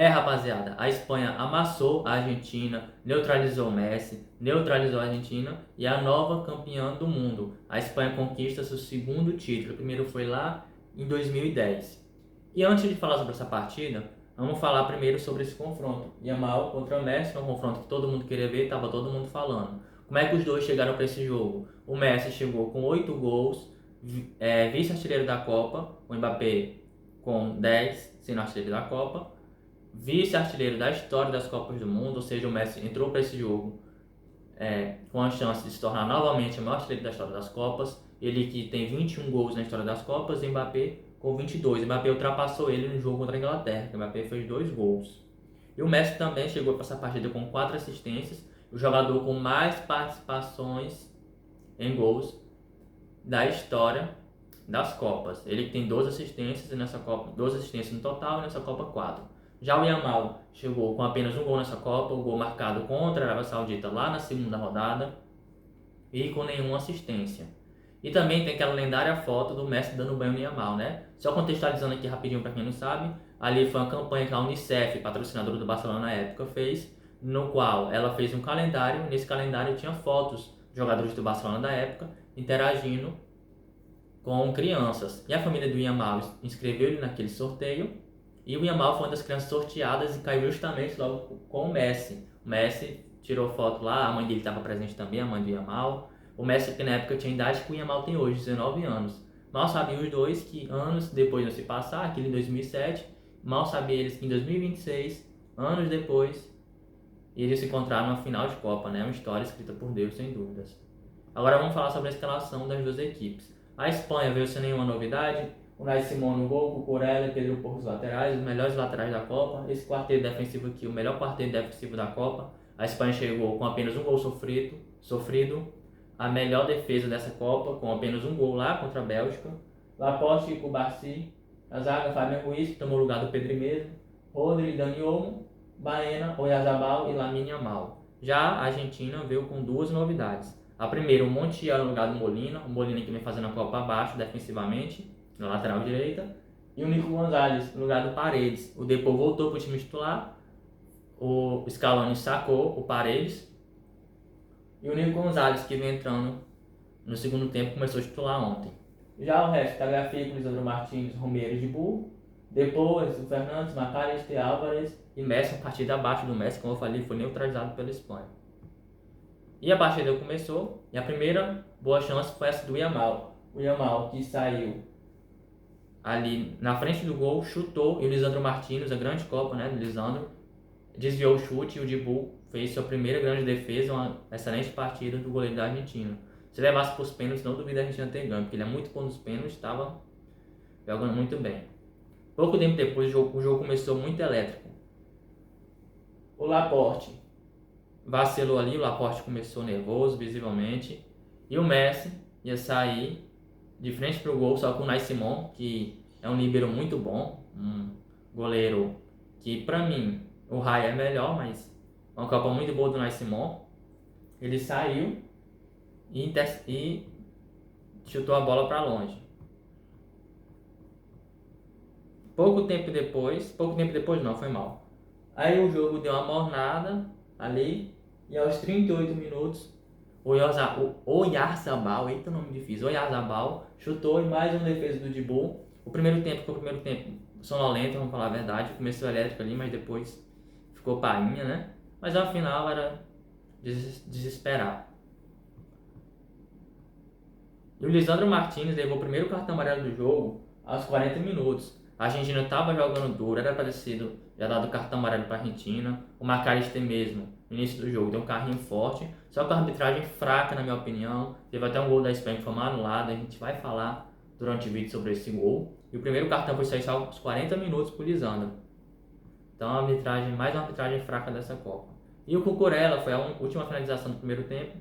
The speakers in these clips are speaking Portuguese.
Rapaziada, a Espanha amassou a Argentina, neutralizou o Messi, neutralizou a Argentina e é a nova campeã do mundo. A Espanha conquista seu segundo título. O primeiro foi lá em 2010. E antes de falar sobre essa partida, vamos falar primeiro sobre esse confronto. Yamal contra o Messi, é um confronto que todo mundo queria ver, estava todo mundo falando. Como é que os dois chegaram para esse jogo? O Messi chegou com 8 gols, vice-artilheiro da Copa, o Mbappé com 10, sendo artilheiro da Copa, vice-artilheiro da história das Copas do Mundo, ou seja, o Messi entrou para esse jogo com a chance de se tornar novamente o maior artilheiro da história das Copas. Ele que tem 21 gols na história das Copas, e Mbappé com 22. Mbappé ultrapassou ele no jogo contra a Inglaterra, que o Mbappé fez 2 gols. E o Messi também chegou para essa partida com 4 assistências, o jogador com mais participações em gols da história das Copas. Ele que tem 12 assistências, e nessa Copa, 12 assistências no total, e nessa Copa 4. Já o Yamal chegou com apenas um gol nessa Copa, o gol marcado contra a Arábia Saudita lá na segunda rodada, e com nenhuma assistência. E também tem aquela lendária foto do Messi dando banho no Yamal, né? Só contextualizando aqui rapidinho para quem não sabe, ali foi uma campanha que a Unicef, patrocinadora do Barcelona na época, fez, no qual ela fez um calendário. Nesse calendário tinha fotos de jogadores do Barcelona da época interagindo com crianças. E a família do Yamal inscreveu ele naquele sorteio, e o Yamal foi uma das crianças sorteadas e caiu justamente logo com o Messi. O Messi tirou foto lá, a mãe dele estava presente também, a mãe do Yamal. O Messi, que na época tinha a idade que o Yamal tem hoje, 19 anos. Mal sabiam os dois que anos depois de se passar, aquele em 2007, mal sabiam eles que em 2026, anos depois, eles se encontraram na final de Copa, né? Uma história escrita por Deus, sem dúvidas. Agora vamos falar sobre a escalação das duas equipes. A Espanha veio sem nenhuma novidade. O Unai Simón no gol, Cucurella e Pedro Porro os laterais, os melhores laterais da Copa. Esse quarteto defensivo aqui, o melhor quarteto defensivo da Copa. A Espanha chegou com apenas um gol sofrido. A melhor defesa dessa Copa, com apenas um gol lá contra a Bélgica. Laporte e Cubarsí. A zaga, Fabian Ruiz, que tomou o lugar do Pedri mesmo. Rodri, Dani Olmo, Baena, Oyarzabal e Lamine Yamal. Já a Argentina veio com duas novidades. A primeira, o Montiel no lugar do Molina. O Molina que vem fazendo a Copa abaixo defensivamente, na lateral direita. E o Nico Gonzalez no lugar do Paredes. O Depô voltou para o time titular. O Scaloni sacou o Paredes. E o Nico Gonzalez, que vem entrando no segundo tempo, começou a titular ontem. Já o resto, Tagliafico, Lisandro Martins, Romero e Gibu. Depois, o Fernandes, Macalester, Álvares e Messi, uma partida abaixo do Messi, como eu falei, foi neutralizado pela Espanha. E a partida começou, e a primeira boa chance foi essa do Yamal. O Yamal que saiu ali na frente do gol, chutou, e o Lisandro Martins, a grande Copa, né, do Lisandro, desviou o chute, e o Dibu fez sua primeira grande defesa, uma excelente partida do goleiro da Argentina. Se levasse para os pênaltis, não duvido a Argentina ter ganho, porque ele é muito bom nos pênaltis, estava jogando muito bem. Pouco tempo depois, o jogo começou muito elétrico. O Laporte vacilou ali, o Laporte começou nervoso, visivelmente, e o Messi ia sair de frente para o gol, só com o Unai Simón, que é um líbero muito bom, um goleiro que, para mim, o Raya é melhor, mas é uma Copa muito boa do Unai Simón. Ele saiu e chutou a bola para longe. Pouco tempo depois não, foi mal. Aí o jogo deu uma mornada ali, e aos 38 minutos, o Oyarzabal, eita nome difícil, Oyarzabal chutou, e mais uma defesa do Dibu. O primeiro tempo foi o primeiro tempo sonolento, vamos falar a verdade, começou elétrico ali, mas depois ficou painha, né? Mas ao final era desesperar. E o Lisandro Martins levou o primeiro cartão amarelo do jogo aos 40 minutos. A Argentina estava jogando duro, era para ter sido já dado cartão amarelo para a Argentina. O Macalester mesmo, no início do jogo, deu um carrinho forte, só com a arbitragem fraca, na minha opinião. Teve até um gol da Espanha que foi anulado, a gente vai falar durante o vídeo sobre esse gol. E o primeiro cartão foi sair só aos 40 minutos para o Lisandro. Então, mais uma arbitragem fraca dessa Copa. E o Cucurella foi a última finalização do primeiro tempo.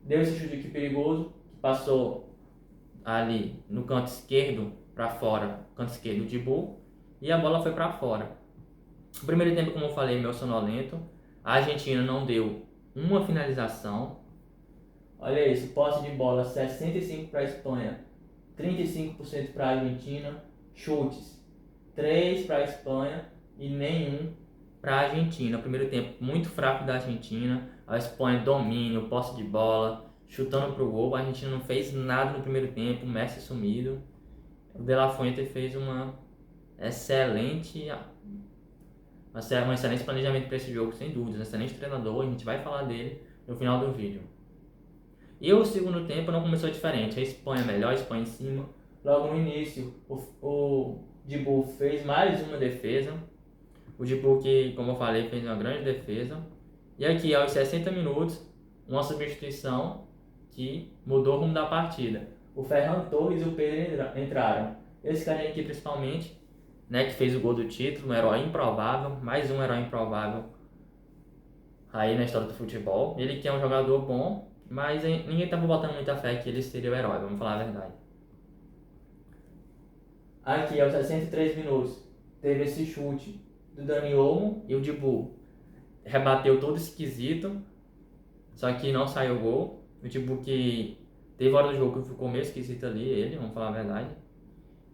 Deu esse chute aqui perigoso, que passou ali no canto esquerdo para fora, canto esquerdo de Dibu, e a bola foi para fora. O primeiro tempo, como eu falei, meio sonolento. A Argentina não deu uma finalização. Olha isso, posse de bola 65% para a Espanha, 35% para a Argentina. Chutes 3 para a Espanha, e nenhum para a Argentina. O primeiro tempo muito fraco da Argentina, a Espanha domínio, posse de bola, chutando pro gol. A Argentina não fez nada no primeiro tempo, o Messi sumido. O De La Fuente fez um excelente planejamento para esse jogo, sem dúvidas. Um excelente treinador, a gente vai falar dele no final do vídeo. E o segundo tempo não começou diferente. A Espanha melhor, a Espanha em cima. Logo no início, o Dibu fez mais uma defesa. O Dibu que, como eu falei, fez uma grande defesa. E aqui, aos 60 minutos, uma substituição que mudou o rumo da partida. O Ferran Torres e o Pedro entraram. Esse cara aqui, principalmente, né, que fez o gol do título, um herói improvável, mais um herói improvável aí na história do futebol. Ele que é um jogador bom, mas ninguém estava botando muita fé que ele seria o herói, vamos falar a verdade. Aqui, aos 63 minutos, teve esse chute do Dani Olmo e o Dibu rebateu todo esquisito, só que não saiu o gol. O Dibu que teve hora do jogo que ficou meio esquisito ali, ele, vamos falar a verdade.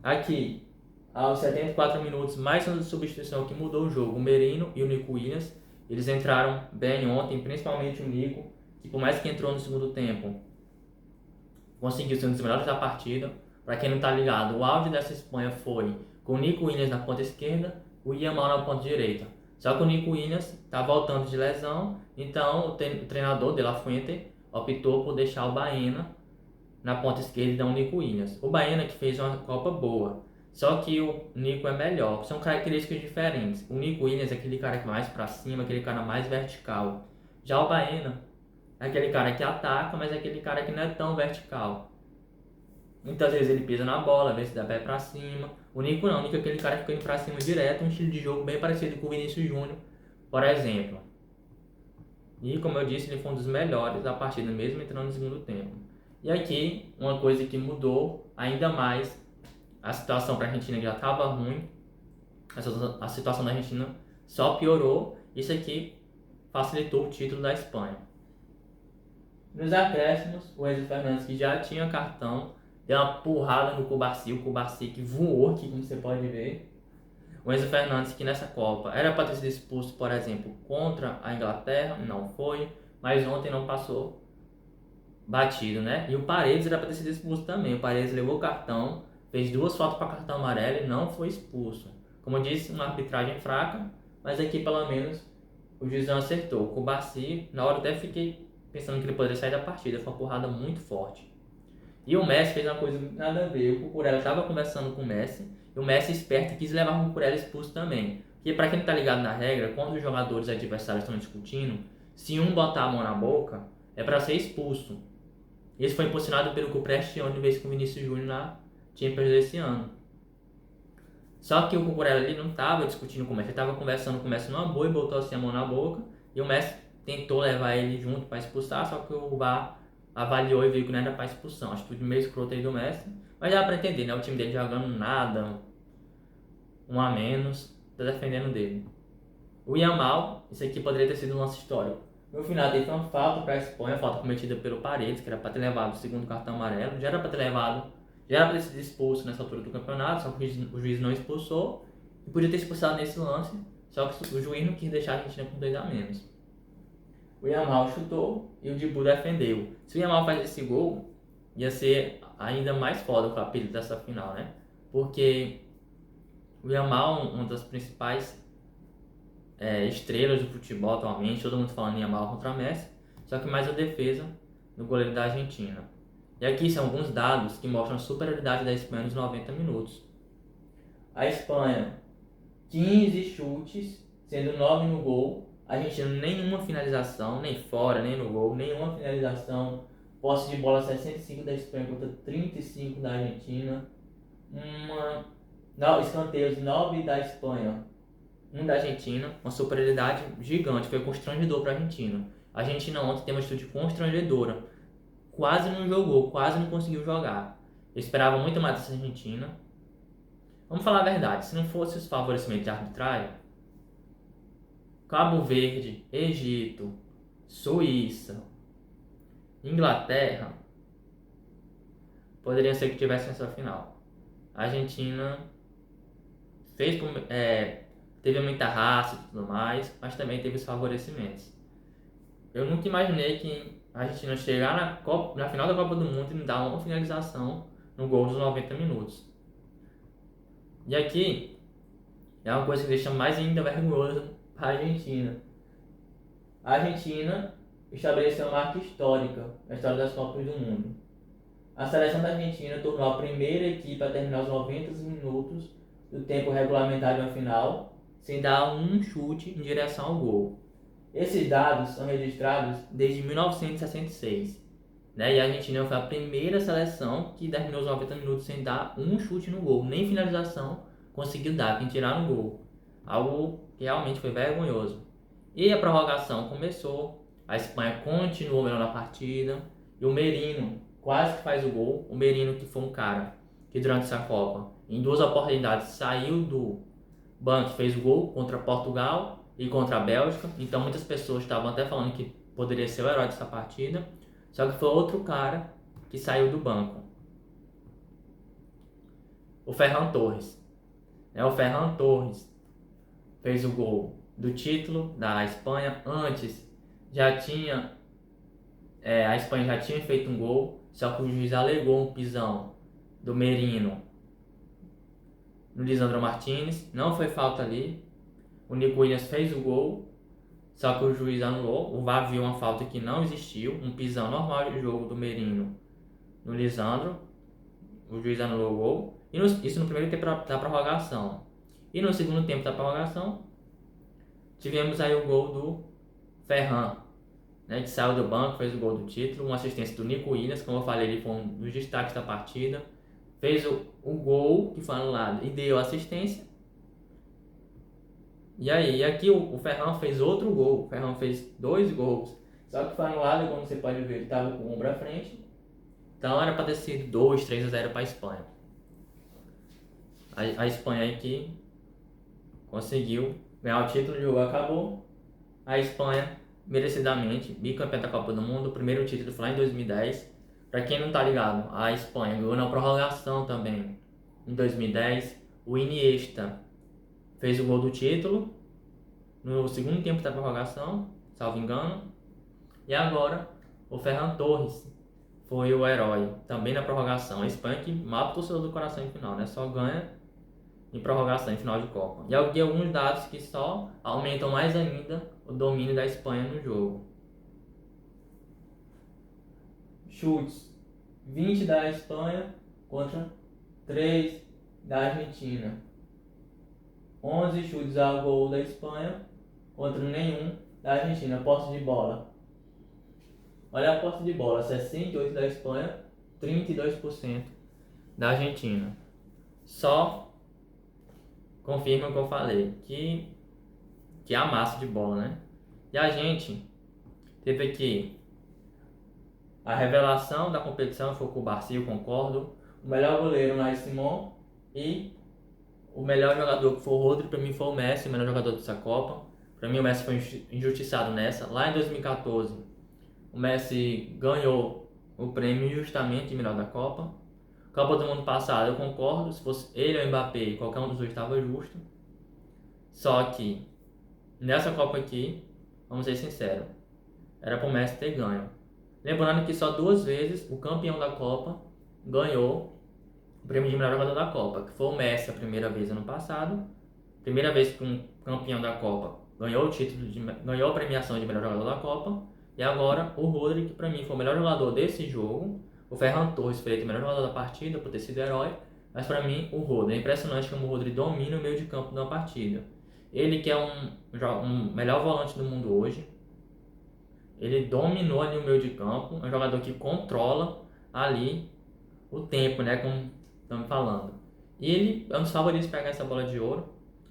Aqui, aos 74 minutos, mais uma substituição que mudou o jogo. O Merino e o Nico Williams, eles entraram bem ontem, principalmente o Nico, que por mais que entrou no segundo tempo, conseguiu ser um dos melhores da partida. Para quem não tá ligado, o auge dessa Espanha foi com o Nico Williams na ponta esquerda, o Yamal na ponta direita. Só que o Nico Williams tá voltando de lesão, então o treinador De La Fuente optou por deixar o Baena na ponta esquerda e dar o Nico Williams. O Baena que fez uma Copa boa, só que o Nico é melhor. São características diferentes. O Nico Williams é aquele cara que mais para cima, aquele cara mais vertical. Já o Baena é aquele cara que ataca, mas é aquele cara que não é tão vertical. Muitas vezes ele pisa na bola, vê se dá pé pra cima. O Nico não, o Nico é aquele cara que fica indo pra cima direto, um estilo de jogo bem parecido com o Vinícius Júnior, por exemplo. E como eu disse, ele foi um dos melhores da partida, mesmo entrando no segundo tempo. E aqui, uma coisa que mudou ainda mais a situação para a Argentina, que já estava ruim, a situação da Argentina só piorou. Isso aqui facilitou o título da Espanha. Nos acréscimos, o Enzo Fernandes, que já tinha cartão, deu uma porrada no Cubarsí, o Cubarsí que voou aqui, como você pode ver. O Enzo Fernandes, que nessa Copa era para ter sido expulso, por exemplo, contra a Inglaterra, não foi, mas ontem não passou batido, né? E o Paredes era para ter sido expulso também. O Paredes levou o cartão, fez 2 faltas para cartão amarelo e não foi expulso. Como eu disse, uma arbitragem fraca, mas aqui pelo menos o juiz não acertou. O Cubarsí, na hora eu até fiquei pensando que ele poderia sair da partida, foi uma porrada muito forte. E o Messi fez uma coisa nada a ver. O Cucurella estava conversando com o Messi, e o Messi esperto quis levar o Cucurella expulso também. Porque para quem não está ligado na regra, quando os jogadores adversários estão discutindo, se um botar a mão na boca, é para ser expulso. Isso foi impulsionado pelo Cuprestiano, em vez com o Vinícius Júnior na Champions desse ano. Só que o Cucurella ali não estava discutindo com o Messi, ele estava conversando com o Messi numa boa e botou assim a mão na boca, e o Messi tentou levar ele junto para expulsar, só que o VAR avaliou e viu que não era para expulsão. Acho que tudo meio escroto aí do Messi, mas dá para entender, né? O time dele jogando nada, um a menos, tá defendendo dele. O Yamal, isso aqui poderia ter sido um lance histórico. No final teve uma falta para a Espanha, falta cometida pelo Paredes, que era para ter levado o segundo cartão amarelo, já era para ter levado, já era para ter sido expulso nessa altura do campeonato, só que o juiz não expulsou, e podia ter expulsado nesse lance, só que o juiz não quis deixar a Argentina com 2 a menos. O Yamal chutou e o Dibu defendeu. Se o Yamal faz esse gol, ia ser ainda mais foda o capítulo dessa final, né? Porque o Yamal, uma das principais estrelas do futebol atualmente, todo mundo falando em Yamal contra Messi, só que mais a defesa do goleiro da Argentina. E aqui são alguns dados que mostram a superioridade da Espanha nos 90 minutos. A Espanha, 15 chutes, sendo 9 no gol. A Argentina, nenhuma finalização, nem fora, nem no gol, nenhuma finalização. Posse de bola 65 da Espanha contra 35 da Argentina. Escanteios 9 da Espanha, 1 da Argentina. Uma superioridade gigante, foi constrangedor para a Argentina. A Argentina ontem tem uma atitude constrangedora. Quase não jogou, quase não conseguiu jogar. Eu esperava muito mais dessa Argentina. Vamos falar a verdade, se não fosse os favorecimentos de arbitragem, Cabo Verde, Egito, Suíça, Inglaterra, poderia ser que tivesse nessa final. A Argentina fez teve muita raça e tudo mais, mas também teve os favorecimentos. Eu nunca imaginei que a Argentina chegar na final da Copa do Mundo e me dar uma finalização no gol dos 90 minutos. E aqui é uma coisa que deixa mais ainda vergonhoso para a Argentina. A Argentina estabeleceu uma marca histórica na história das Copas do Mundo. A seleção da Argentina tornou a primeira equipe a terminar os 90 minutos do tempo regulamentar de uma final sem dar um chute em direção ao gol. Esses dados são registrados desde 1966, né? E a Argentina foi a primeira seleção que terminou os 90 minutos sem dar um chute no gol, nem finalização conseguiu dar, quem tirar no gol. Algo que realmente foi vergonhoso. E a prorrogação começou, a Espanha continuou melhor na partida, e o Merino quase que faz o gol. O Merino, que foi um cara que durante essa Copa, em 2 oportunidades, saiu do banco e fez o gol contra Portugal e contra a Bélgica. Então muitas pessoas estavam até falando que poderia ser o herói dessa partida, só que foi outro cara que saiu do banco, o Ferran Torres. O Ferran Torres fez o gol do título da Espanha. Antes a Espanha já tinha feito um gol, só que o juiz alegou um pisão do Merino no Lisandro Martínez, não foi falta ali. O Nico Williams fez o gol, só que o juiz anulou. O VAR viu uma falta que não existiu, um pisão normal de jogo do Merino no Lisandro. O juiz anulou o gol. Isso no primeiro tempo da prorrogação. E no segundo tempo da prorrogação, tivemos aí o gol do Ferran, né, que saiu do banco, fez o gol do título, uma assistência do Nico Williams, como eu falei, ele foi um dos destaques da partida, fez o gol que foi anulado e deu assistência. E aqui o Ferran fez outro gol, o Ferran fez 2 gols, só que foi anulado, e como você pode ver, ele estava com o ombro à frente, então era para ter sido 2, 3-0 para a Espanha. A Espanha aqui conseguiu ganhar o título, o jogo acabou. A Espanha, merecidamente, bicampeã da Copa do Mundo. O primeiro título foi lá em 2010. Para quem não tá ligado, a Espanha ganhou na prorrogação também em 2010. O Iniesta fez o gol do título no segundo tempo da prorrogação, salvo engano. E agora o Ferran Torres foi o herói também na prorrogação. A Espanha que mata o torcedor do coração em final, né? Só ganha em prorrogação em final de Copa. E alguns dados que só aumentam mais ainda o domínio da Espanha no jogo. Chutes: 20 da Espanha contra 3 da Argentina. 11 chutes ao gol da Espanha contra nenhum da Argentina. Posse de bola: olha a posse de bola, 68% da Espanha, 32% da Argentina. Só confirma o que eu falei, que é a massa de bola, né? E a gente teve aqui a revelação da competição, foi com o Barça, eu concordo. O melhor goleiro, Unai Simon, e o melhor jogador, que foi o Rodri, para mim foi o Messi, o melhor jogador dessa Copa. Para mim o Messi foi injustiçado nessa. Lá em 2014, o Messi ganhou o prêmio justamente de melhor da Copa. Copa do Mundo passado, eu concordo, se fosse ele ou o Mbappé, qualquer um dos dois estava justo. Só que nessa Copa aqui, vamos ser sinceros, era para o Messi ter ganho. Lembrando que só 2 vezes o campeão da Copa ganhou o prêmio de melhor jogador da Copa, que foi o Messi a primeira vez ano passado, primeira vez que um campeão da Copa ganhou ganhou a premiação de melhor jogador da Copa, e agora o Rodri, que para mim foi o melhor jogador desse jogo. O Ferran Torres foi eleito o melhor jogador da partida por ter sido herói, mas para mim o Rodri, é impressionante como o Rodri domina o meio de campo da partida. Ele que é um melhor volante do mundo hoje, ele dominou ali o meio de campo, é um jogador que controla ali o tempo, né, como estamos falando. E ele é um dos favoritos para pegar essa bola de ouro.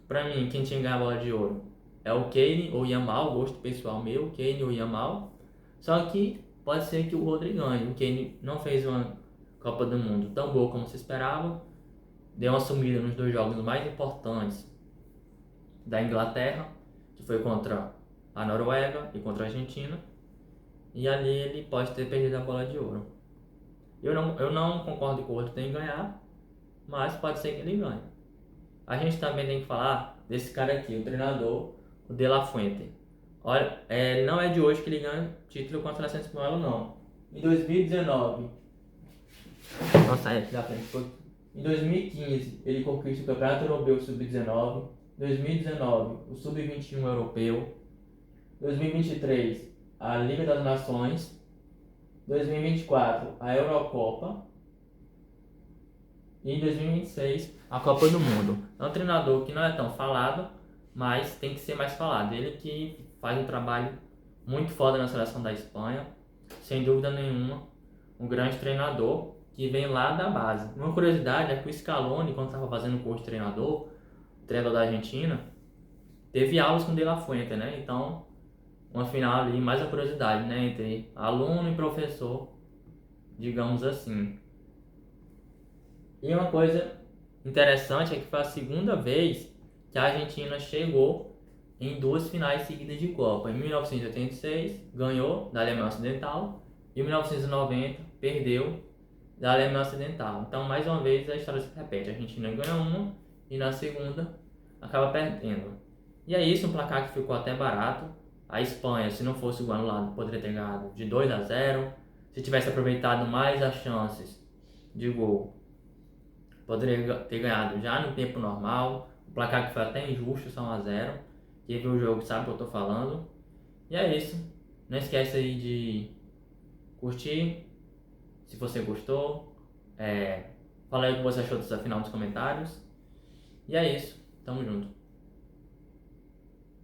Para mim, quem tinha que ganhar a bola de ouro é o Kane ou Yamal, gosto pessoal meu, Kane ou Yamal. Só que pode ser que o Rodri ganhe. O Kane não fez uma Copa do Mundo tão boa como se esperava, deu uma sumida nos 2 jogos mais importantes da Inglaterra, que foi contra a Noruega e contra a Argentina, e ali ele pode ter perdido a bola de ouro. Eu não concordo que o outro tem que ganhar, mas pode ser que ele ganhe. A gente também tem que falar desse cara aqui, o treinador, o De La Fuente. Olha, não é de hoje que ele ganha título com a seleção espanhola, não. Em 2019, nossa, aqui da frente, em 2015 ele conquista o Campeonato Europeu Sub-19, 2019 o Sub-21 Europeu, 2023 a Liga das Nações, 2024 a Eurocopa e em 2026 a Copa do Mundo. É um treinador que não é tão falado, mas tem que ser mais falado. Ele que faz um trabalho muito foda na seleção da Espanha, sem dúvida nenhuma, um grande treinador que vem lá da base. Uma curiosidade é que o Scaloni, quando estava fazendo o curso de treinador, treinador da Argentina, teve aulas com o De La Fuente, né? Então, uma final ali, mais uma curiosidade, né? Entre aluno e professor, digamos assim. E uma coisa interessante é que foi a segunda vez que a Argentina chegou em duas finais seguidas de Copa. Em 1986, ganhou da Alemanha Ocidental, e em 1990, perdeu da Alemanha Ocidental. Então, mais uma vez, a história se repete. A Argentina ganha uma e na segunda acaba perdendo. E é isso, um placar que ficou até barato. A Espanha, se não fosse o gol anulado, poderia ter ganhado de 2-0. Se tivesse aproveitado mais as chances de gol, poderia ter ganhado já no tempo normal. O placar que foi até injusto, só 1-0. Quem viu o jogo sabe o que eu tô falando. E é isso. Não esquece aí de curtir, se você gostou. Fala aí o que você achou dessa final nos comentários. E é isso. Tamo junto.